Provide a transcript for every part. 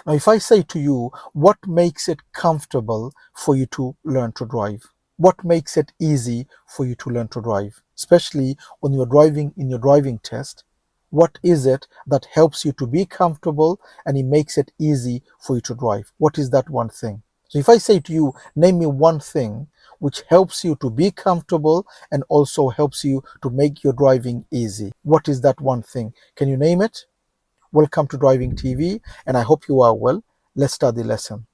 Now, if I say to you, what makes it comfortable for you to learn to drive? What makes it easy for you to learn to drive? Especially when you're driving in your driving test, what is it that helps you to be comfortable and it makes it easy for you to drive? What is that one thing? So if I say to you, name me one thing which helps you to be comfortable and also helps you to make your driving easy, what is that one thing? Can you name it? Welcome to Driving TV, and I hope you are well. Let's start the lesson.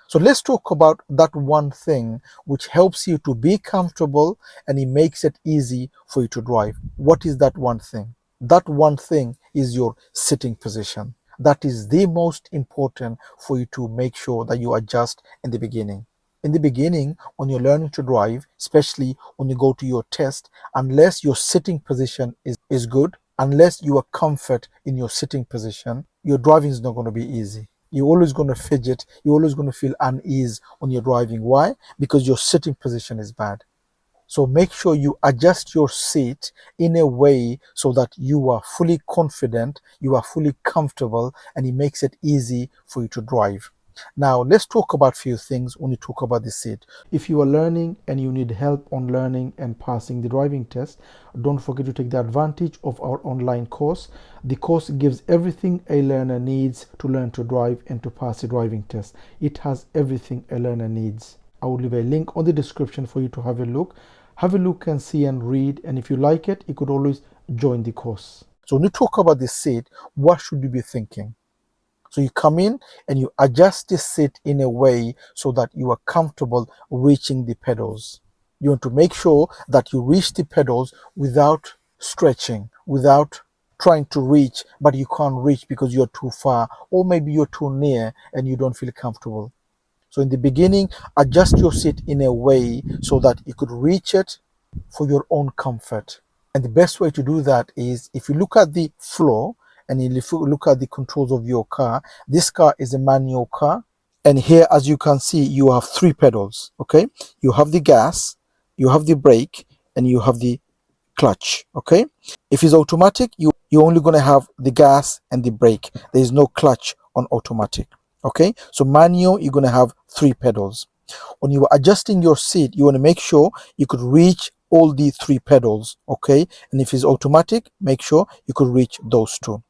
So let's talk about that one thing which helps you to be comfortable and it makes it easy for you to drive. What is that one thing? That one thing is your sitting position. That is the most important for you to make sure that you adjust in the beginning. In the beginning, when you're learning to drive, especially when you go to your test, unless your sitting position is good, unless you are comfort in your sitting position, your driving is not going to be easy. You're always going to fidget, you're always going to feel unease when you're driving. Why? Because your sitting position is bad. So make sure you adjust your seat in a way so that you are fully confident, you are fully comfortable, and it makes it easy for you to drive. Now, let's talk about a few things when you talk about the seat. If you are learning and you need help on learning and passing the driving test, don't forget to take the advantage of our online course. The course gives everything a learner needs to learn to drive and to pass the driving test. It has everything a learner needs. I will leave a link on the description for you to have a look. Have a look and see and read, and if you like it, you could always join the course. So when you talk about the seat, what should you be thinking? So you come in and you adjust the seat in a way so that you are comfortable reaching the pedals. You want to make sure that you reach the pedals without stretching, without trying to reach, but you can't reach because you're too far, or maybe you're too near and you don't feel comfortable. So in the beginning, adjust your seat in a way so that you could reach it for your own comfort. And the best way to do that is if you look at the floor and if you look at the controls of your car, this car is a manual car. And here, as you can see, you have three pedals, okay? You have the gas, you have the brake, and you have the clutch, okay? If it's automatic, you're only going to have the gas and the brake. There is no clutch on automatic. Okay, so manual, you're going to have three pedals. When you are adjusting your seat, you want to make sure you could reach all the three pedals. Okay, and if it's automatic, make sure you could reach those two.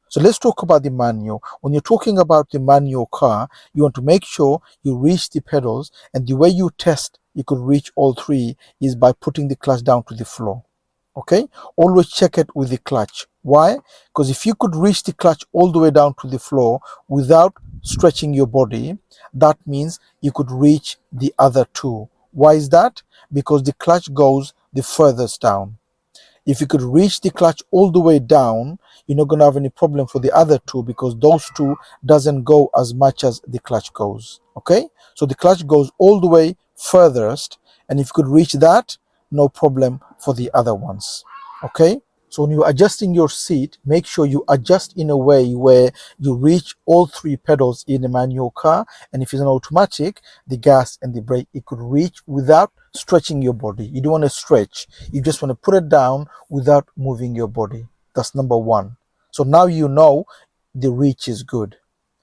So let's talk about the manual. When you're talking about the manual car, you want to make sure you reach the pedals, and the way you test you could reach all three is by putting the clutch down to the floor. Okay, always check it with the clutch. Why? Because if you could reach the clutch all the way down to the floor without stretching your body, that means you could reach the other two. Why is that? Because the clutch goes the furthest down. If you could reach the clutch all the way down, you're not going to have any problem for the other two, because those two doesn't go as much as the clutch goes. Okay, so the clutch goes all the way furthest, and if you could reach that, no problem for the other ones. Okay, so when you're adjusting your seat, make sure you adjust in a way where you reach all three pedals in a manual car, and if it's an automatic, the gas and the brake, it could reach without stretching your body. You don't want to stretch, you just want to put it down without moving your body. That's number one. So now you know the reach is good.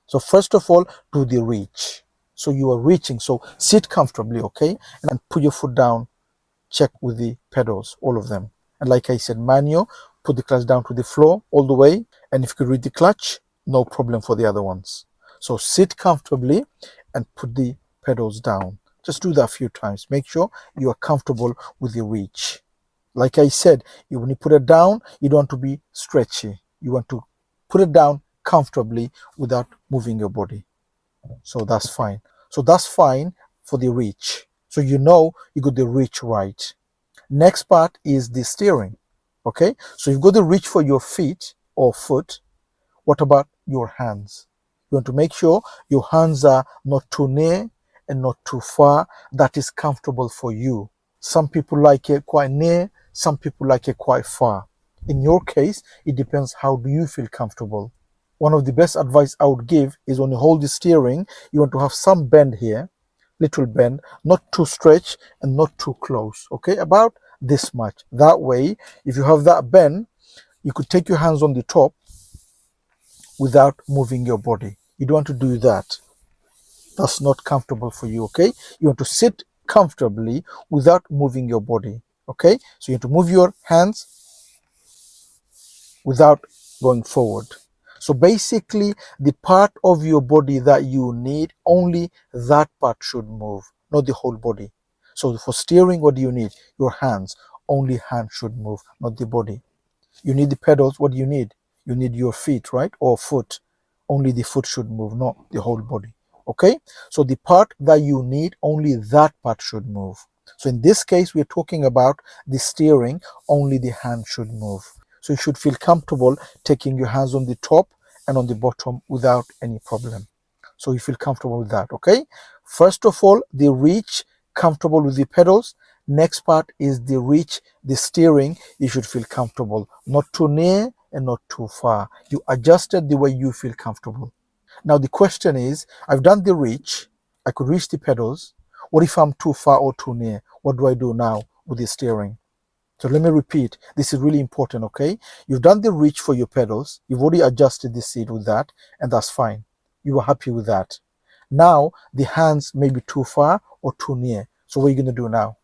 So first of all, do the reach. So you are reaching, so sit comfortably, okay, and put your foot down. Check with the pedals, all of them. And like I said, manual, put the clutch down to the floor all the way, and if you could read the clutch, no problem for the other ones. So sit comfortably and put the pedals down. Just do that a few times. Make sure you are comfortable with the reach. Like I said, when you put it down, you don't want to be stretchy. You want to put it down comfortably without moving your body. So that's fine. So that's fine for the reach. So you know you got the reach right. Next part is the steering. Okay, so you've got the reach for your feet or foot. What about your hands? You want to make sure your hands are not too near and not too far. That is comfortable for you. Some people like it quite near, some people like it quite far. In your case, it depends how do you feel comfortable. One of the best advice I would give is when you hold the steering, you want to have some bend here, little bend, not too stretch and not too close. Okay, about this much. That way, if you have that bend, You could take your hands on the top without moving your body. You don't want to do that. That's not comfortable for you, okay? You want to sit comfortably without moving your body, okay? So you have to move your hands without going forward. So basically, the part of your body that you need, only that part should move, not the whole body. So for steering, what do you need? Your hands. Only hand should move, not the body. You need the pedals. What do you need? You need your feet, right? Or foot. Only the foot should move, not the whole body. Okay? So the part that you need, only that part should move. So in this case, we're talking about the steering, only the hand should move. So you should feel comfortable taking your hands on the top and on the bottom without any problem. So you feel comfortable with that, okay? First of all, the reach, comfortable with the pedals. Next part is the reach, the steering. You should feel comfortable, not too near and not too far. You adjust it the way you feel comfortable. Now the question is, I've done the reach, I could reach the pedals. What if I'm too far or too near? What do I do now with the steering? So let me repeat, this is really important, okay? You've done the reach for your pedals, you've already adjusted the seat with that, and that's fine. You were happy with that. Now the hands may be too far or too near. So what are you going to do now?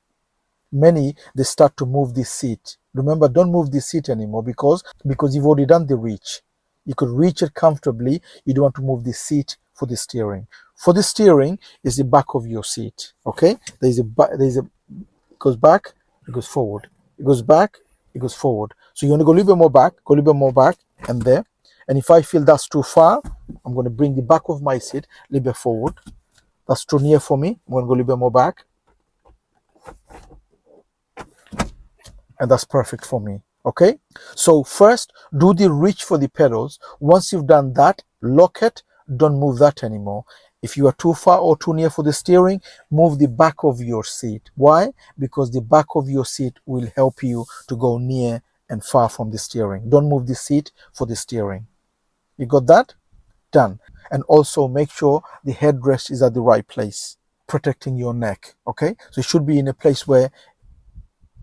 Many, they start to move this seat. Remember, don't move this seat anymore because you've already done the reach. You could reach it comfortably. You don't want to move the seat for the steering. For the steering is the back of your seat. Okay, there's a it goes back, it goes forward, it goes back, it goes forward. So you want to go a little bit more back, go a little bit more back, and there. And if I feel that's too far, I'm going to bring the back of my seat a little bit forward. That's too near for me. I'm going to go a little bit more back. And that's perfect for me. Okay, so first do the reach for the pedals. Once you've done that, lock it, don't move that anymore. If you are too far or too near for the steering, move the back of your seat. Why? Because the back of your seat will help you to go near and far from the steering. Don't move the seat for the steering. You got that? Done. And also make sure the headrest is at the right place, protecting your neck. Okay, so it should be in a place where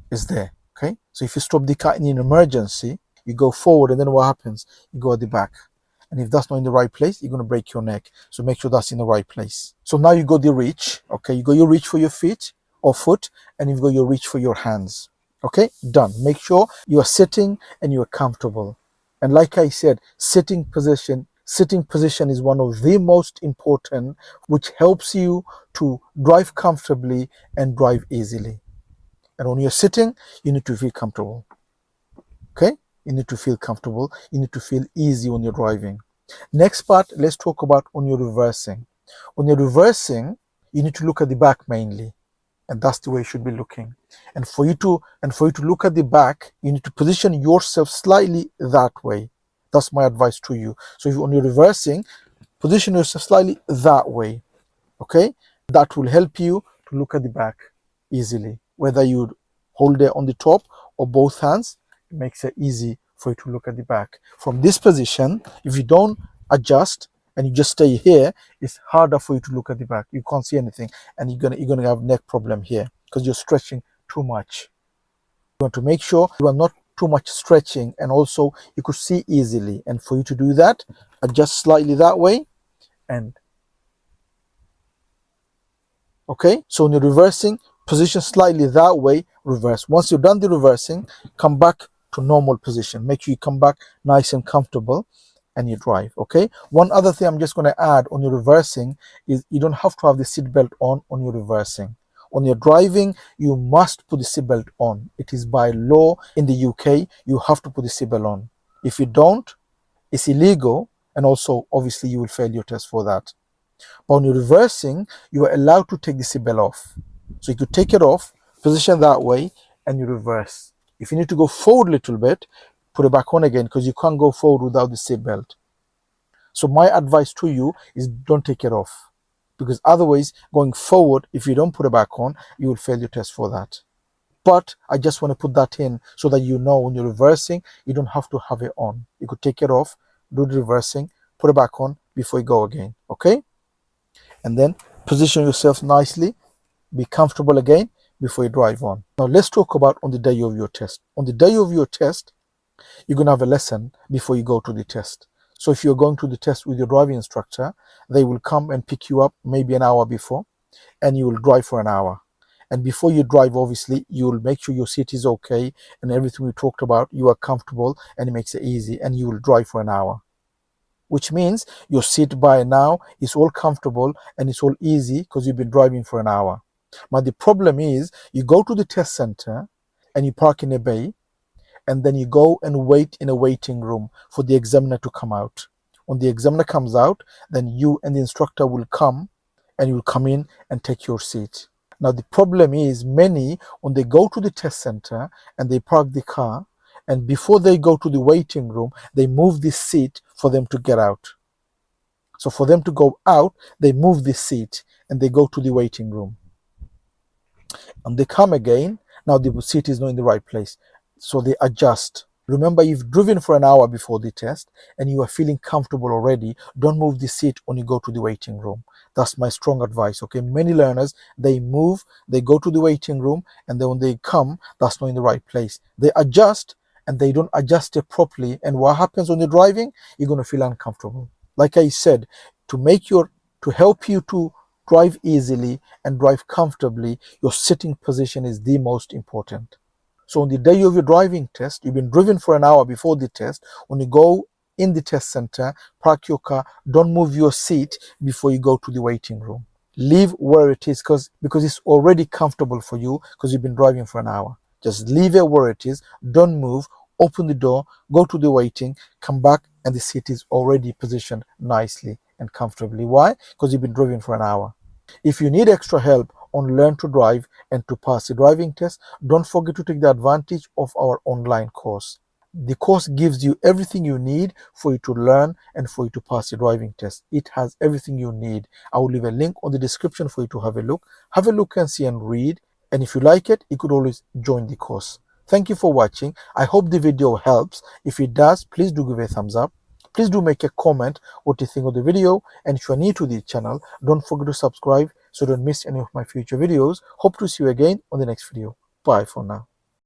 it's there. Okay, so if you stop the car in an emergency, you go forward, and then what happens? You go at the back. And if that's not in the right place, you're going to break your neck. So make sure that's in the right place. So now you got the reach. Okay, you got your reach for your feet or foot, and you've got your reach for your hands. Okay, done. Make sure you are sitting and you are comfortable. And like I said, sitting position is one of the most important, which helps you to drive comfortably and drive easily. And when you're sitting, you need to feel comfortable. Okay? You need to feel comfortable. You need to feel easy when you're driving. Next part, let's talk about when you're reversing. When you're reversing, you need to look at the back mainly. And that's the way you should be looking. And for you to look at the back, you need to position yourself slightly that way. That's my advice to you. So when you're reversing, position yourself slightly that way. Okay? That will help you to look at the back easily. Whether you hold it on the top or both hands, it makes it easy for you to look at the back. From this position, if you don't adjust and you just stay here, it's harder for you to look at the back. You can't see anything, and you're gonna have neck problem here because you're stretching too much. You want to make sure you are not too much stretching, and also you could see easily. And for you to do that, adjust slightly that way. And okay, so when you're reversing, position slightly that way, reverse. Once you've done the reversing, come back to normal position. Make sure you come back nice and comfortable and you drive. Okay, one other thing I'm just going to add on your reversing is you don't have to have the seatbelt on your reversing. When you're driving, you must put the seatbelt on. It is by law in the UK, you have to put the seatbelt on. If you don't, it's illegal, and also obviously you will fail your test for that. But when you're reversing, you are allowed to take the seatbelt off. So you could take it off, position that way, and you reverse. If you need to go forward a little bit, put it back on again, because you can't go forward without the seatbelt. So my advice to you is don't take it off, because otherwise, going forward, if you don't put it back on, you will fail your test for that. But I just want to put that in so that you know when you're reversing, you don't have to have it on. You could take it off, do the reversing, put it back on before you go again. Okay? And then position yourself nicely, be comfortable again before you drive on. Now let's talk about on the day of your test. On the day of your test, You're going to have a lesson before you go to the test. So if you're going to the test with your driving instructor, they will come and pick you up maybe an hour before, and you will drive for an hour. And before you drive, obviously, you will make sure your seat is okay and everything we talked about, you are comfortable, and it makes it easy, and you will drive for an hour. Which means your seat by now is all comfortable and it's all easy because you've been driving for an hour. But the problem is you go to the test center and you park in a bay, and then you go and wait in a waiting room for the examiner to come out. When the examiner comes out, then you and the instructor will come, and you will come in and take your seat. Now the problem is many, when they go to the test center and they park the car, and before they go to the waiting room, they move this seat for them to get out. So for them to go out, they move this seat and they go to the waiting room. And they come again, now the seat is not in the right place. So they adjust. Remember, you've driven for an hour before the test and you are feeling comfortable already. Don't move the seat when you go to the waiting room. That's my strong advice. Okay, many learners, they move, they go to the waiting room, and then when they come, that's not in the right place. They adjust and they don't adjust it properly. And what happens when you're driving? You're going to feel uncomfortable. Like I said, to help you to drive easily and drive comfortably, your sitting position is the most important. So on the day of your driving test, you've been driven for an hour before the test. When you go in the test center, park your car, don't move your seat before you go to the waiting room. Leave where it is because it's already comfortable for you because you've been driving for an hour. Just leave it where it is. Don't move. Open the door, go to the waiting, come back, and the seat is already positioned nicely and comfortably. Why? Because you've been driving for an hour. If you need extra help on Learn to Drive and to pass the driving test, don't forget to take the advantage of our online course. The course gives you everything you need for you to learn and for you to pass the driving test. It has everything you need. I will leave a link on the description for you to have a look. Have a look and see and read. And if you like it, you could always join the course. Thank you for watching. I hope the video helps. If it does, please do give a thumbs up. Please do make a comment what you think of the video. And if you are new to the channel, don't forget to subscribe so don't miss any of my future videos. Hope to see you again on the next video. Bye for now.